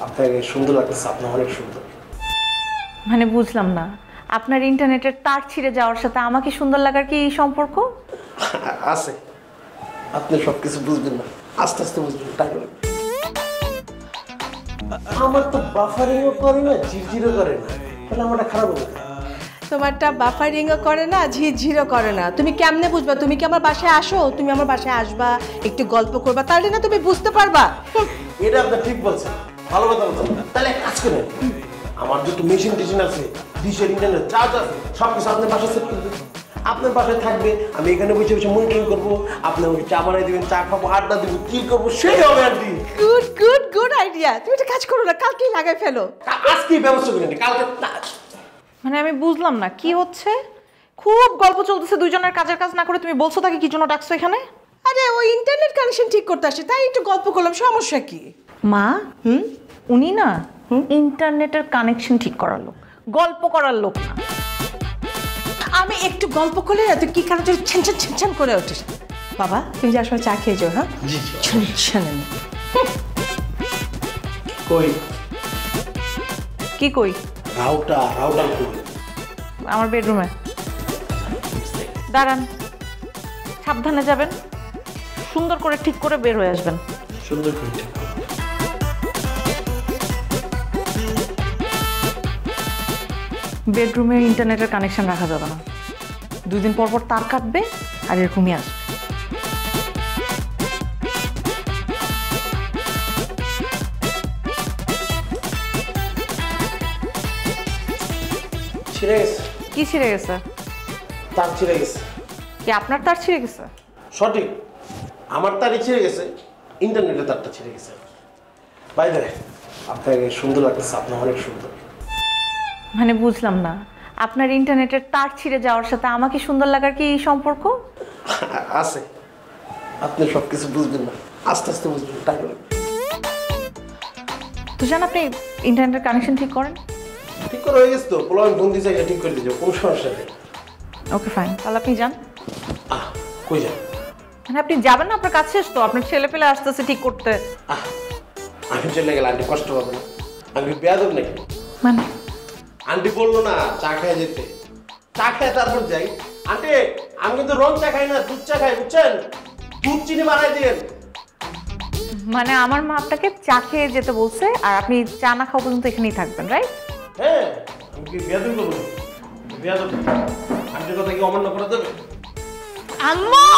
আপনাকে সুন্দর লাগতেছে, আপনি অনেক সুন্দর। মানে বুঝলাম না, আপনার ইন্টারনেটের তার ছিঁড়ে যাওয়ার সাথে আমাকে সুন্দর লাগার কি সম্পর্ক? আছে, আপনি সবকিছু বুঝবেন না, আস্তে আস্তে বুঝবেন, টাইম লাগবে। আমার তো বাফারিংও করে না, ঝিরঝিরও করে না, তাহলে আমারটা খারাপ হবে। তোমারটা বাফারিংও করে না, ঝিরঝিরও করে না। তুমি কেমনে বুঝবা? তুমি কি আমার বাসায় আসো? তুমি আমার বাসায় আসবা, একটু গল্প করবা, তাহলে না তুমি বুঝতে পারবা। এটা আপনি ঠিক বলছেন, ভালো কথা বলছেন। তাহলে এক কাজ করেন, আমার যত মেশিন টেশিন আছে, ডিশের ইন্টারনেট চার্জ আছে, সব কিছু আপনার বাসায় সেট করে দেবেন। আপনার বাসায় থাকবে, আমি এখানে বসে বসে মনিটরিং করবো, আপনি আমাকে চা বানাই দেবেন, চা খাবো, আড্ডা দেবো, কি করবো সেই হবে আর কি। Good good good idea. তুমি একটা কাজ করো না, কালকেই লাগাই ফেলো। আজকেই ব্যবস্থা করে নি, কালকে না। মানে আমি বুঝলাম না কি হচ্ছে। খুব গল্প চলতেছে, দুইজনের কাজের কাজ না করে তুমি বলছো তাকে কি জন্য ডাকছো এখানে? আরে ওই ইন্টারনেট কানেকশন ঠিক করতে আসে, তাই একটু গল্প করলাম, সমস্যা কি? মা, উনি না ইন্টারনেটের কানেকশন ঠিক করার লোক, গল্প করার লোক না। আমি একটু গল্প করলে না তুই কি কারণে ছেনছেন ছেনছেন করে ওঠিস। বাবা তুমি যাওয়ার সময় চা খেয়ে যাও। হ্যাঁ শুনে কই কি কই? রাউটার কই? আমার বেডরুমে। দাঁড়ান, সাবধানে যাবেন, সুন্দর করে ঠিক করে বের হয়ে আসবেন। সুন্দর করে ঠিক। বেডরুমে ইন্টারনেটের কানেকশন রাখা যাবে না, 2 দিন পর পর তার কাটবে আর এরকমই আসবে। ছিঁড়ে গেছে। কি ছিঁড়ে গেছে? তার ছিঁড়ে গেছে। কি আপনার তার ছিঁড়ে গেছে? সঠিক, আমার তারই ছিঁড়ে গেছে, ইন্টারনেটের তারটা ছিঁড়ে গেছে। বাই দ্য ওয়ে, আপনাকে সুন্দর লাগতেছে, আপনি অনেক সুন্দর। মানে বুঝলাম না, আপনার ইন্টারনেটের তার ছিঁড়ে যাওয়ার সাথে আমাকে সুন্দর লাগার কি সম্পর্ক? আছে, আপনি সবকিছু বুঝবেন না, আস্তে আস্তে বুঝবেন, টাইম লাগবে। তো জান, আপনি ইন্টারনেটের কানেকশন ঠিক করেন। ঠিক করে হয়ে গেছে তো, বলো আমি ফোন দিয়ে জায়গায় ঠিক করে দিয়েছি, কোনো সমস্যা নেই। ওকে ফাইন, তাহলে আপনি যান। কই যান? মানে আপনি যাবেন না, আপনার কাজ শেষ তো, আপনার ছেলে পেলে আসতেছে ঠিক করতে। আমি চলে গেলে আন্টি কষ্ট পাবে না, আমি কি বেয়াদব নাকি? মানে আন্টি বললো না চা খেয়ে যেতে, চা খেয়ে তারপর যাই। আন্টি আমি কিন্তু রং চা খাই না, দুধ চা খাই, বুঝছেন? দুধ চিনি বাড়াই দিন। মানে আমার মা আপনাকে চা খেয়ে যেতে বলছে, আর আপনি চা না খাওয়া পর্যন্ত এখানেই থাকবেন, রাইট? হ্যাঁ, আমি কি বেয়াদব করবো? বেয়াদব আন্টির কথা কি অমান্য করে দেবে? আম্মু!